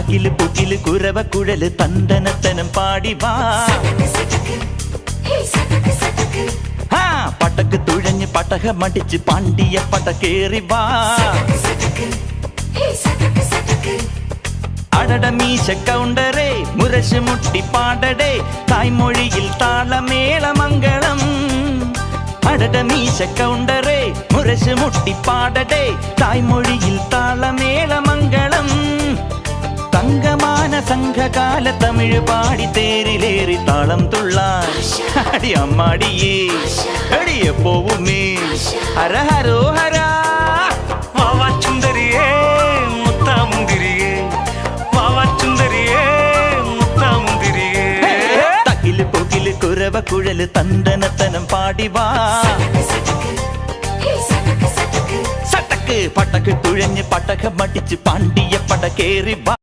തകില് പുകില് കുരവ കുഴല് തന്തനത്തനം പാടി വാ. പടക്ക് തുഴഞ്ഞ് പടകമടിച്ച് പാണ്ടിയ പടകേറി വാ. അടട മീശ കൗണ്ടറേ മുരശ് മുട്ടി പാടടേ തായ്മൊഴിയിൽ താളമേളമംഗളം. അടട മീശ കൗണ്ടറേ മുരശ് മുട്ടി പാടടേ തായ്മൊഴിയിൽ താളമേളമംഗളം. തങ്കമാന സംഘകാല തമിഴ് പാടി തേരിലേറി താളം തുള്ളാൻ അടി അമ്മാടിയേ അടിയെ പോവുമേ ഹര ഹരോ ഹരാ. വാവാച്ചുന്തരിയേ മുത്താമുന്തിരിയേ വാവാച്ചുന്തരിയേ മുത്താമുന്തിരിയേ. തകില് പുകില് കുരവ കുഴല് തന്തനത്തനം പാടി വാ. സട്ടക്ക് പടക്ക് തുഴഞ്ഞ് പടകമടിച്ച് പാണ്ടിയ പടകേറി വാ.